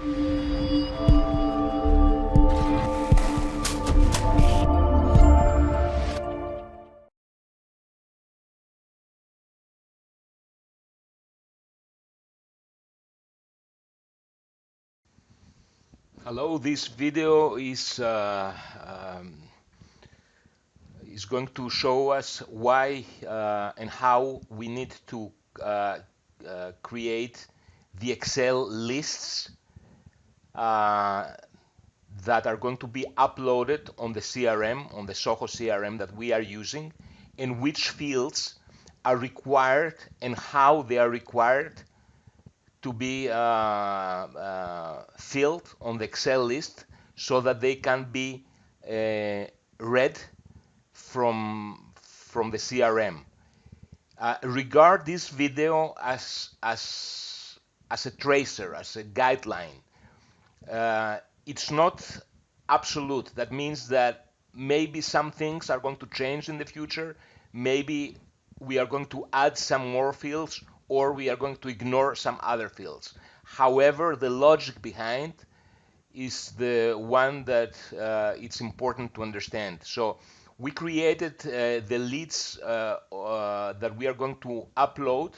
Hello, this video is going to show us why and how we need to create the Excel lists that are going to be uploaded on the CRM, on the Zoho CRM that we are using, and which fields are required and how they are required to be filled on the Excel list so that they can be read from the CRM. Regard this video as a tracer, as a guideline. It's not absolute. That means that maybe some things are going to change in the future. Maybe we are going to add some more fields, or we are going to ignore some other fields. However, the logic behind is the one that it's important to understand. So we created the leads that we are going to upload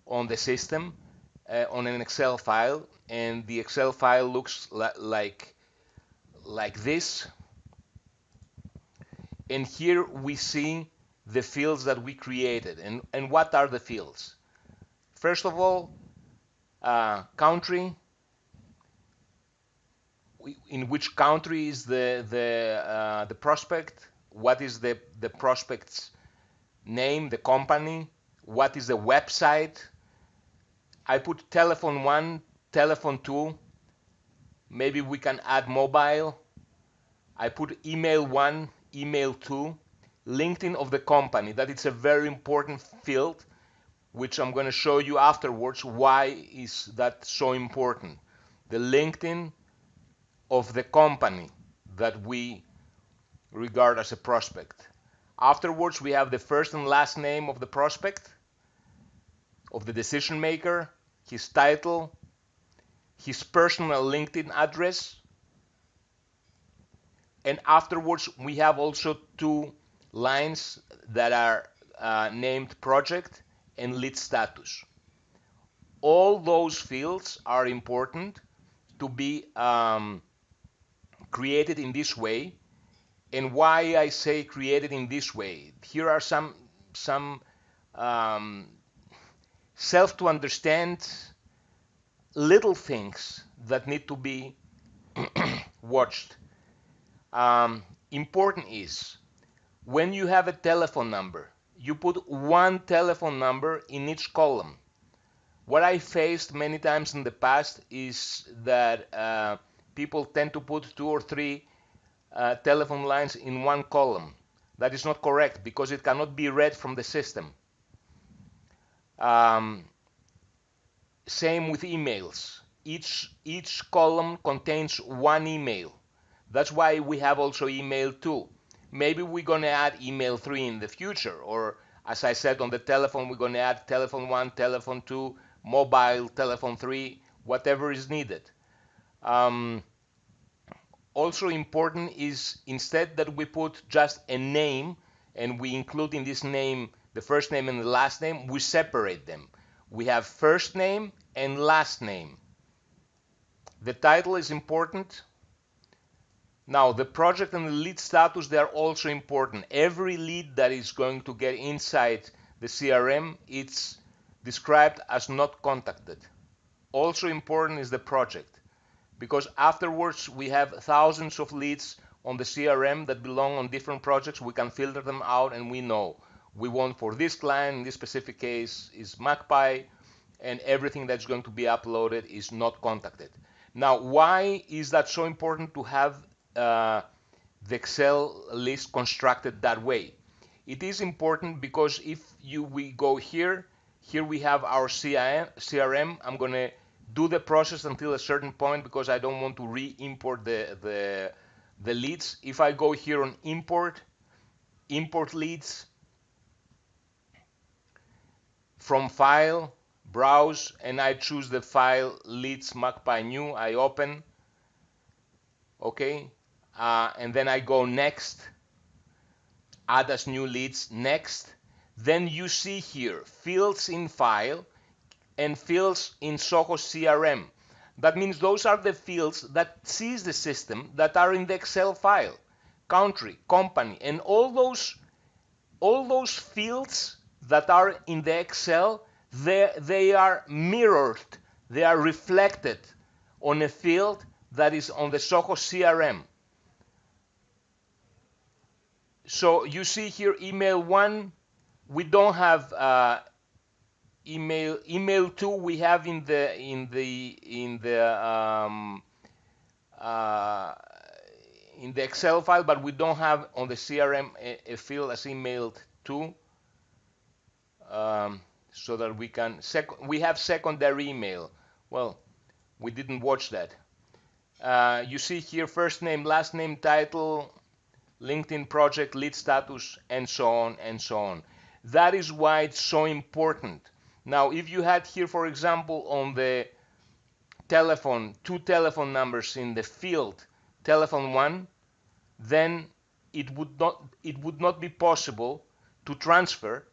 on the system on an Excel file, and the Excel file looks like this. And here we see the fields that we created. And what are the fields? First of all, country. In which country is the prospect? What is the prospect's name, the company? What is the website? I put telephone 1, telephone 2. Maybe we can add mobile. I put email 1, email 2. LinkedIn of the company. That is a very important field, which I'm going to show you afterwards. Why is that so important? The LinkedIn of the company that we regard as a prospect. Afterwards, we have the first and last name of the prospect, of the decision maker, his title, his personal LinkedIn address, and afterwards we have also two lines that are named project and lead status. All those fields are important to be created in this way. And why I say created in this way? Here are some self to understand little things that need to be watched. Important is when you have a telephone number, you put one telephone number in each column. What I faced many times in the past is that people tend to put 2 or 3 telephone lines in one column. That is not correct because it cannot be read from the system. Same with emails. Each column contains one email. That's why we have also email 2. Maybe we're going to add email 3 in the future, or as I said on the telephone, we're going to add telephone 1, telephone 2, mobile, telephone 3, whatever is needed. Also important is instead that we put just a name and we include in this name the first name and the last name, we separate them. We have first name and last name. The title is important. Now the project and the lead status, they are also important. Every lead that is going to get inside the CRM, it's described as not contacted. Also important is the project, because afterwards we have thousands of leads on the CRM that belong on different projects. We can filter them out and we know we want for this client, in this specific case is Magpie, and everything that's going to be uploaded is not contacted. Now, why is that so important to have the Excel list constructed that way? It is important because if we go here we have our CRM. I'm going to do the process until a certain point because I don't want to re-import the leads. If I go here on import leads, from file, browse, and I choose the file leads magpie new. I open, okay, and then I go next, add as new leads, next. Then you see here fields in file and fields in Zoho CRM. That means those are the fields that sees the system that are in the Excel file. Country, company, and all those fields that are in the Excel, they are mirrored, they are reflected on a field that is on the Zoho CRM. So you see here email 1, we don't have email 2 we have in the Excel file, but we don't have on the CRM a field as emailed 2, so that we have secondary email. Well, we didn't watch that. You see here first name, last name, title, LinkedIn project, lead status, and so on and so on. That is why it's so important. Now, if you had here, for example, on the telephone, 2 telephone numbers in the field, telephone 1, then it would not be possible to transfer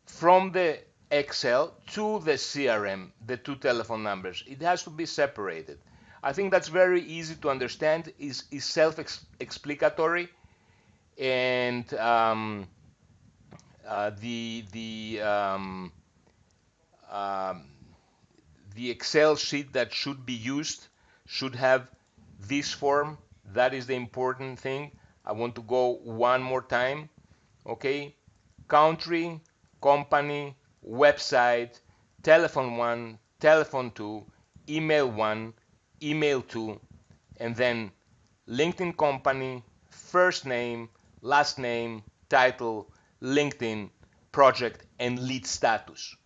from the Excel to the CRM the 2 telephone numbers. It has to be separated. I think that's very easy to understand, is self-explanatory, and the Excel sheet that should be used should have this form. That is the important thing. I want to go one more time. Okay, country, company, website, telephone 1, telephone 2, email 1, email 2, and then LinkedIn company, first name, last name, title, LinkedIn, project, and lead status.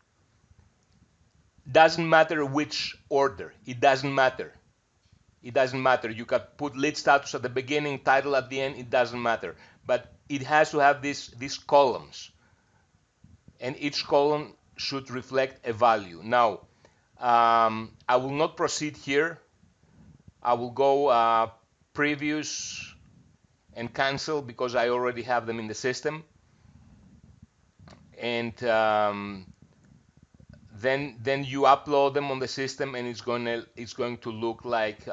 Doesn't matter which order. It doesn't matter. It doesn't matter. You can put lead status at the beginning, title at the end. It doesn't matter. But it has to have these columns, and each column should reflect a value. Now, I will not proceed here. I will go previous and cancel because I already have them in the system. And then you upload them on the system, and it's going to look like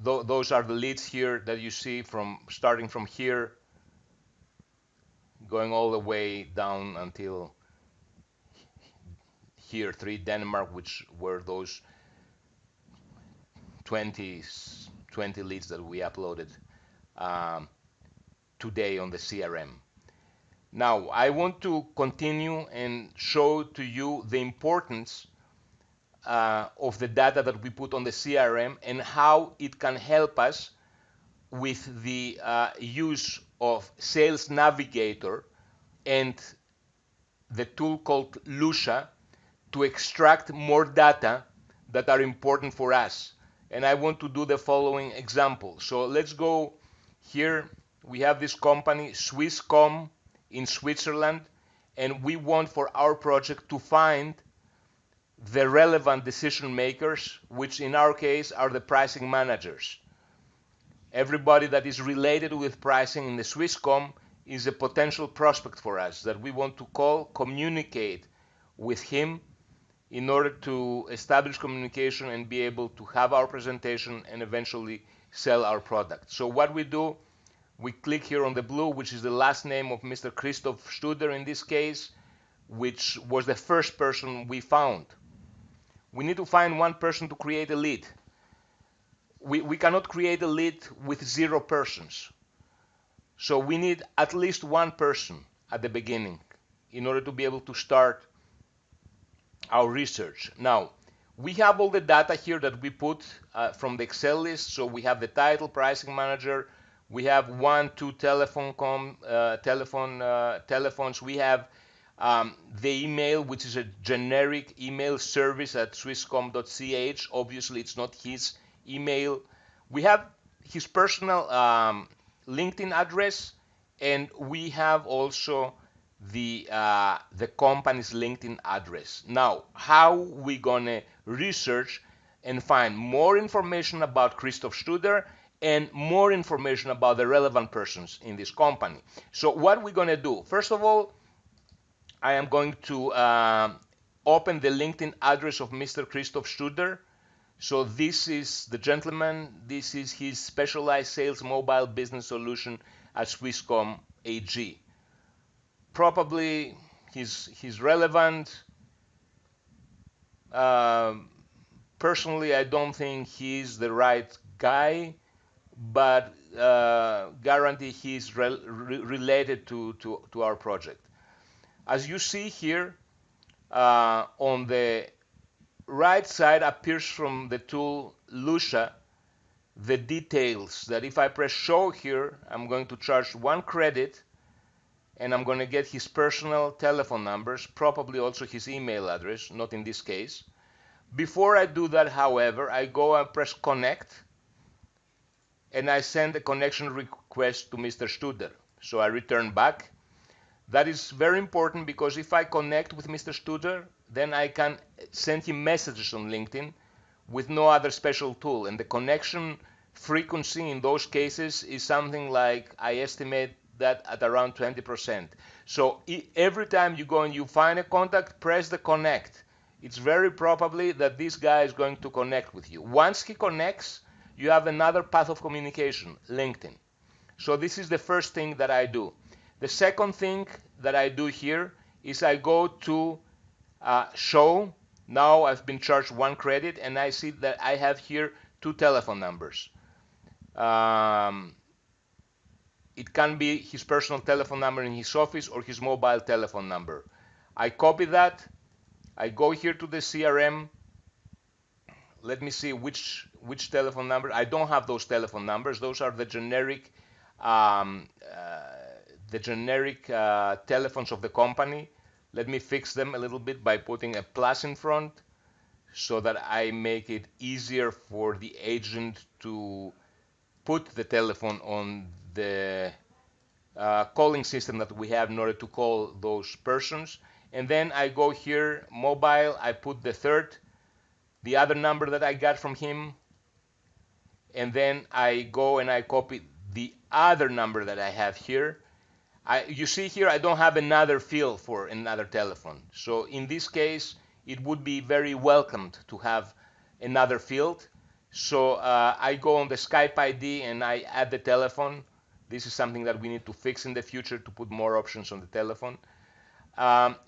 those are the leads here that you see from starting from here, going all the way down until here 3 Denmark, which were those 20 leads that we uploaded today on the CRM. Now, I want to continue and show to you the importance of the data that we put on the CRM and how it can help us with the use of Sales Navigator and the tool called Lusha to extract more data that are important for us. And I want to do the following example. So let's go here. We have this company, Swisscom, in Switzerland, and we want for our project to find the relevant decision makers, which in our case are the pricing managers. Everybody that is related with pricing in the Swisscom is a potential prospect for us that we want to call, communicate with him in order to establish communication and be able to have our presentation and eventually sell our product. So what we do, we click here on the blue, which is the last name of Mr. Christoph Studer in this case, which was the first person we found. We need to find one person to create a lead. We cannot create a lead with 0 persons. So we need at least one person at the beginning in order to be able to start our research. Now, we have all the data here that we put from the Excel list. So we have the title, pricing manager. We have 1, 2 telephones. We have the email, which is a generic email, service at swisscom.ch. Obviously, it's not his email. We have his personal LinkedIn address, and we have also the company's LinkedIn address. Now, how we gonna research and find more information about Christoph Studer and more information about the relevant persons in this company? So what we're gonna do, first of all, I am going to open the LinkedIn address of Mr. Christoph Studer. So this is the gentleman, this is his specialized sales mobile business solution at Swisscom AG. Probably he's relevant. Personally, I don't think he's the right guy, but guarantee he's related to our project. As you see here, on the right side appears from the tool Lusha the details that if I press show here, I'm going to charge 1 credit, and I'm going to get his personal telephone numbers, probably also his email address, not in this case. Before I do that, however, I go and press connect, and I send a connection request to Mr. Studer. So I return back. That is very important because if I connect with Mr. Studer, then I can send him messages on LinkedIn with no other special tool. And the connection frequency in those cases is something like, I estimate that at around 20%. So every time you go and you find a contact, press the connect. It's very probably that this guy is going to connect with you. Once he connects, you have another path of communication, LinkedIn. So this is the first thing that I do. The second thing that I do here is I go to show. Now I've been charged 1 credit, and I see that I have here 2 telephone numbers. It can be his personal telephone number in his office or his mobile telephone number. I copy that. I go here to the CRM. Let me see which telephone number. I don't have those telephone numbers. Those are the generic telephones of the company. Let me fix them a little bit by putting a plus in front so that I make it easier for the agent to put the telephone on the calling system that we have in order to call those persons. And then I go here, mobile, I put the other number that I got from him, and then I go and I copy the other number that I have here. You see here I don't have another field for another telephone. So in this case, it would be very welcomed to have another field. So I go on the Skype ID and I add the telephone. This is something that we need to fix in the future to put more options on the telephone.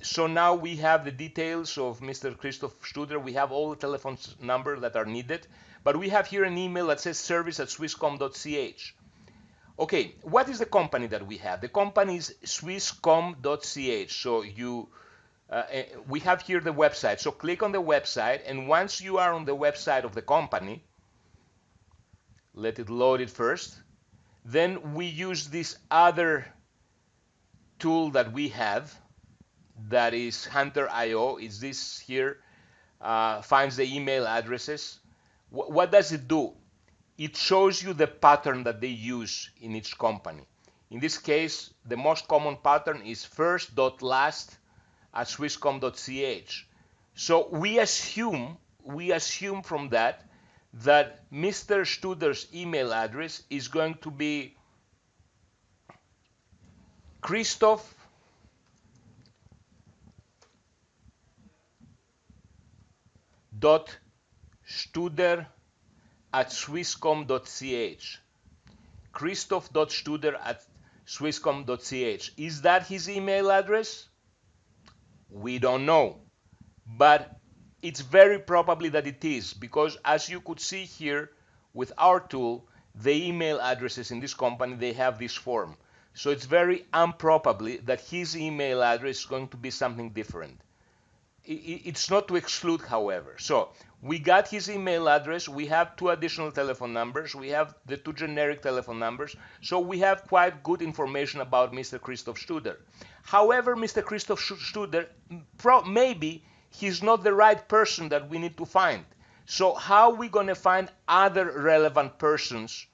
So now we have the details of Mr. Christoph Studer. We have all the telephone numbers that are needed, but we have here an email that says service@swisscom.ch. Okay, what is the company that we have? The company is swisscom.ch. So we have here the website. So click on the website, and once you are on the website of the company, let it load it first. Then we use this other tool that we have, that is Hunter.io. Is this here? Finds the email addresses. What does it do? It shows you the pattern that they use in each company. In this case, the most common pattern is first.last@swisscom.ch. So we assume from that Mr. Studer's email address is going to be Christoph.studer@swisscom.ch. Christoph.studer@swisscom.ch. Is that his email address? We don't know, but it's very probably that it is, because as you could see here with our tool, the email addresses in this company, they have this form. So it's very improbably that his email address is going to be something different. It's not to exclude, however. So we got his email address. We have 2 additional telephone numbers. We have the 2 generic telephone numbers. So we have quite good information about Mr. Christoph Studer. However, Mr. Christoph Studer, maybe he's not the right person that we need to find. So how are we going to find other relevant persons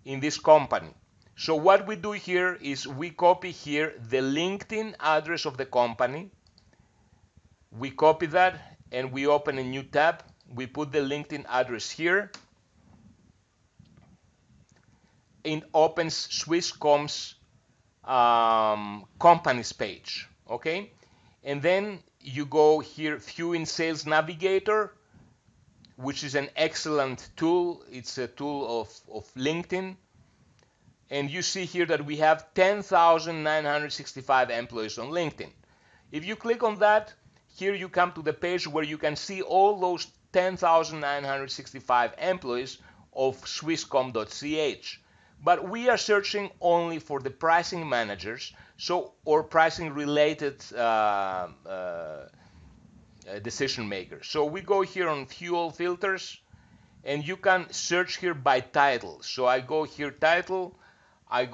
in this company? So what we do here is we copy here the LinkedIn address of the company. We copy that and we open a new tab. We put the LinkedIn address here. It opens Swisscom's companies page, okay? And then you go here, view in Sales Navigator, which is an excellent tool. It's a tool of LinkedIn. And you see here that we have 10,965 employees on LinkedIn. If you click on that, here you come to the page where you can see all those 10,965 employees of Swisscom.ch. But we are searching only for the pricing managers, or pricing related decision makers. So we go here on fuel filters, and you can search here by title. So I go here title, I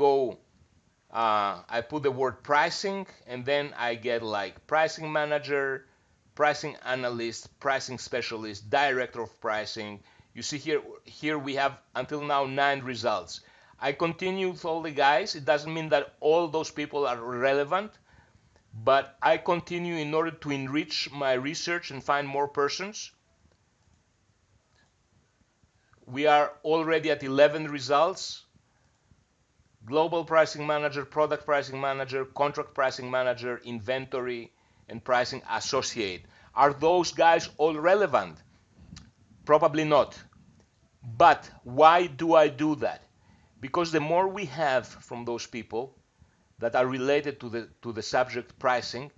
put the word pricing, and then I get like pricing manager, pricing analyst, pricing specialist, director of pricing. You see here we have until now 9 results. I continue with all the guys. It doesn't mean that all those people are relevant, but I continue in order to enrich my research and find more persons. We are already at 11 results. Global pricing manager, product pricing manager, contract pricing manager, inventory, and pricing associate. Are those guys all relevant? Probably not. But why do I do that? Because the more we have from those people that are related to the subject pricing,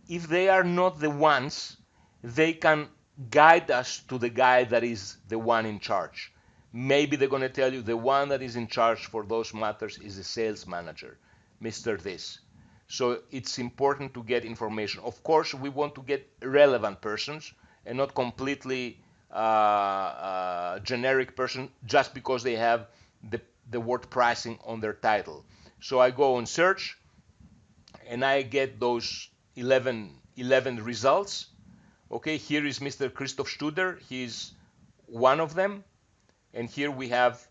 if they are not the ones, they can guide us to the guy that is the one in charge. Maybe they're going to tell you the one that is in charge for those matters is the sales manager, Mr. This. So it's important to get information. Of course, we want to get relevant persons and not completely generic person just because they have the word pricing on their title. So I go on search and I get those 11 results. Okay, here is Mr. Christoph Studer. He's one of them. And here we have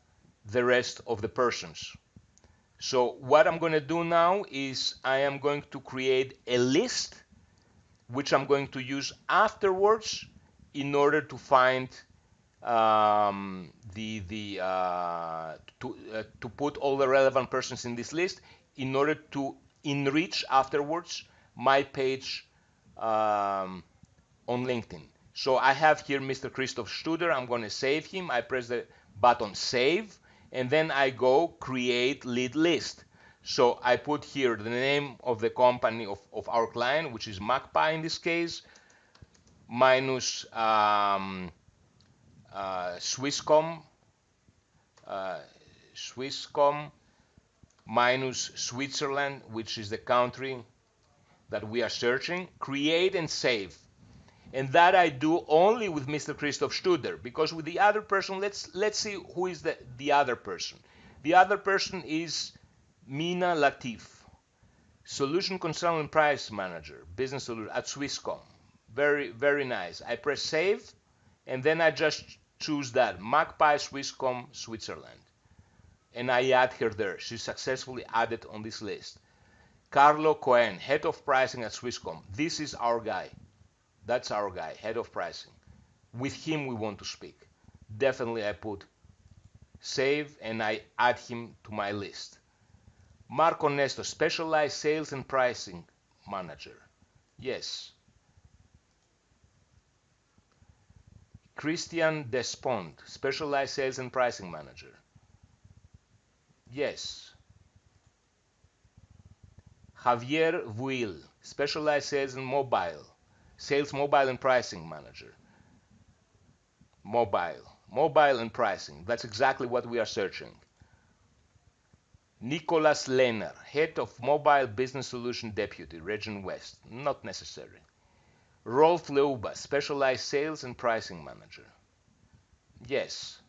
the rest of the persons. So what I'm going to do now is I am going to create a list which I'm going to use afterwards in order to find to put all the relevant persons in this list in order to enrich afterwards my page on LinkedIn. So I have here Mr. Christoph Studer. I'm going to save him. I press the button save, and then I go create lead list. So I put here the name of the company of our client, which is Magpie in this case, minus Swisscom, minus Switzerland, which is the country that we are searching, create and save. And that I do only with Mr. Christoph Studer, because with the other person, let's see who is the other person. The other person is Mina Latif, Solution Consultant Price Manager, Business Solution at Swisscom. Very, very nice. I press save, and then I just choose that, Magpie Swisscom Switzerland. And I add her there. She's successfully added on this list. Carlo Cohen, Head of Pricing at Swisscom. This is our guy. That's our guy, Head of Pricing. With him we want to speak. Definitely I put save and I add him to my list. Marco Nesto, Specialized Sales and Pricing Manager. Yes. Christian Despont, Specialized Sales and Pricing Manager. Yes. Javier Vuil, Specialized Sales and Sales Mobile and Pricing Manager. Mobile and pricing. That's exactly what we are searching. Nicolas Lehner, Head of Mobile Business Solution Deputy, Region West. Not necessary. Rolf Leuba, Specialized Sales and Pricing Manager. Yes.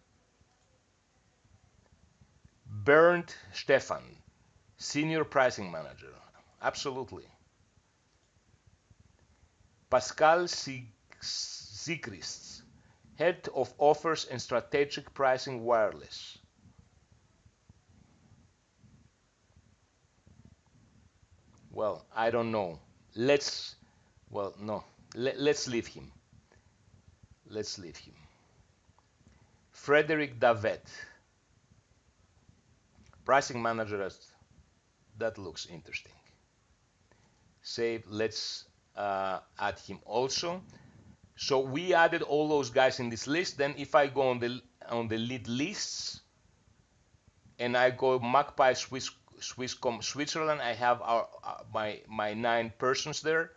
Bernd Stefan, Senior Pricing Manager. Absolutely. Pascal Sigrist, Head of Offers and Strategic Pricing Wireless. Well, I don't know. Let's, well, no. Let's leave him. Let's leave him. Frederick Davet, pricing manager. That looks interesting. Save. Let's add him also. So we added all those guys in this list. Then if I go on the lead lists and I go Magpie Swisscom Switzerland, I have my 9 persons there.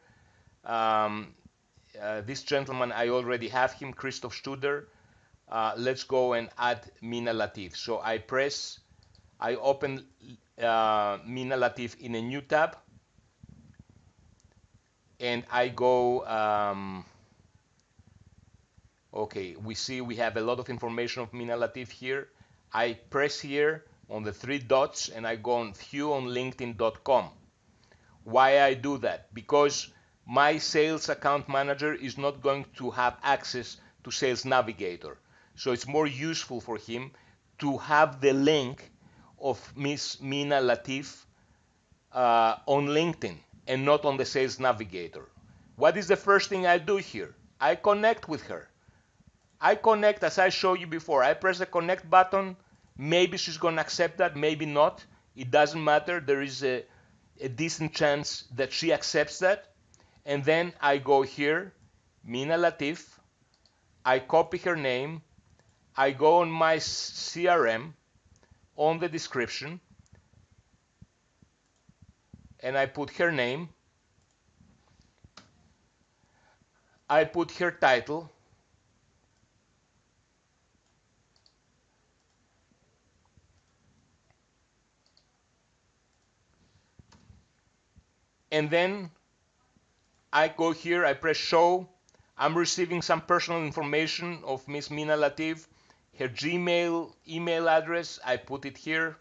This gentleman, I already have him, Christoph Studer. Let's go and add Mina Latif. So I open Mina Latif in a new tab, and I go, okay, we see we have a lot of information of Mina Latif here. I press here on the 3 dots and I go on view on LinkedIn.com. Why I do that? Because my sales account manager is not going to have access to Sales Navigator. So it's more useful for him to have the link of Miss Mina Latif on LinkedIn and not on the Sales Navigator. What is the first thing I do here? I connect with her. I connect as I showed you before. I press the connect button. Maybe she's going to accept that, maybe not. It doesn't matter. There is a decent chance that she accepts that. And then I go here, Mina Latif. I copy her name. I go on my CRM, on the description, and I put her name. I put her title. And then I go here, I press show. I'm receiving some personal information of Miss Mina Latif. Her Gmail email address, I put it here.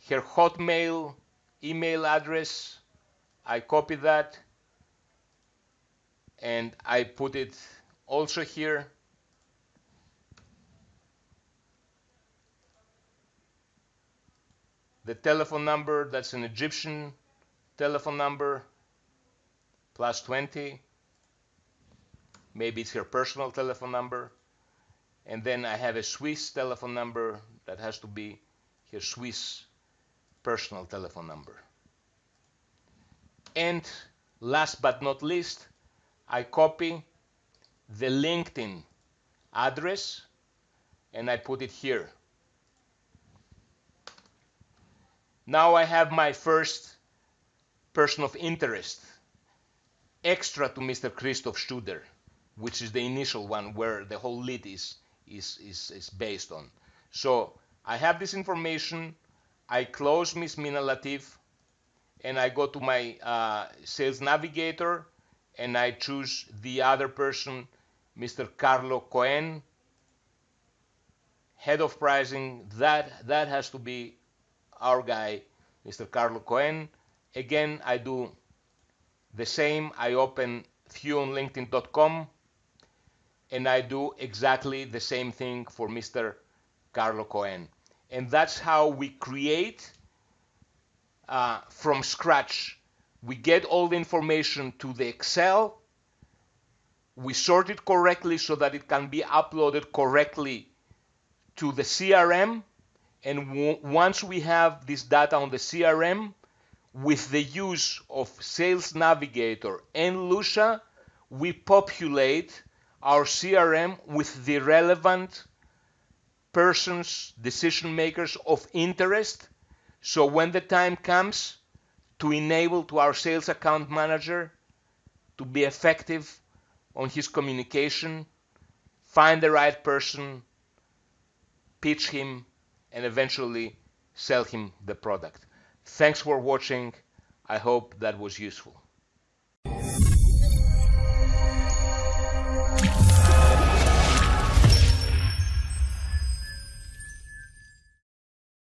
Her Hotmail email address, I copy that and I put it also here. The telephone number, that's an Egyptian telephone number, +20. Maybe it's her personal telephone number. And then I have a Swiss telephone number that has to be her Swiss personal telephone number. And last but not least, I copy the LinkedIn address and I put it here. Now I have my first person of interest extra to Mr. Christoph Studer, which is the initial one where the whole lead is based on. So I have this information. I close Miss Mina Latif and I go to my Sales Navigator and I choose the other person, Mr. Carlo Cohen, head of pricing. That has to be our guy, Mr. Carlo Cohen. Again, I do the same. I open viewonlinkedin.com and I do exactly the same thing for Mr. Carlo Cohen. And that's how we create from scratch. We get all the information to the Excel. We sort it correctly so that it can be uploaded correctly to the CRM. And once we have this data on the CRM, with the use of Sales Navigator and Lusha, we populate our CRM with the relevant persons, decision makers of interest. So when the time comes to enable to our sales account manager to be effective on his communication, find the right person, pitch him, and eventually sell him the product. Thanks for watching. I hope that was useful.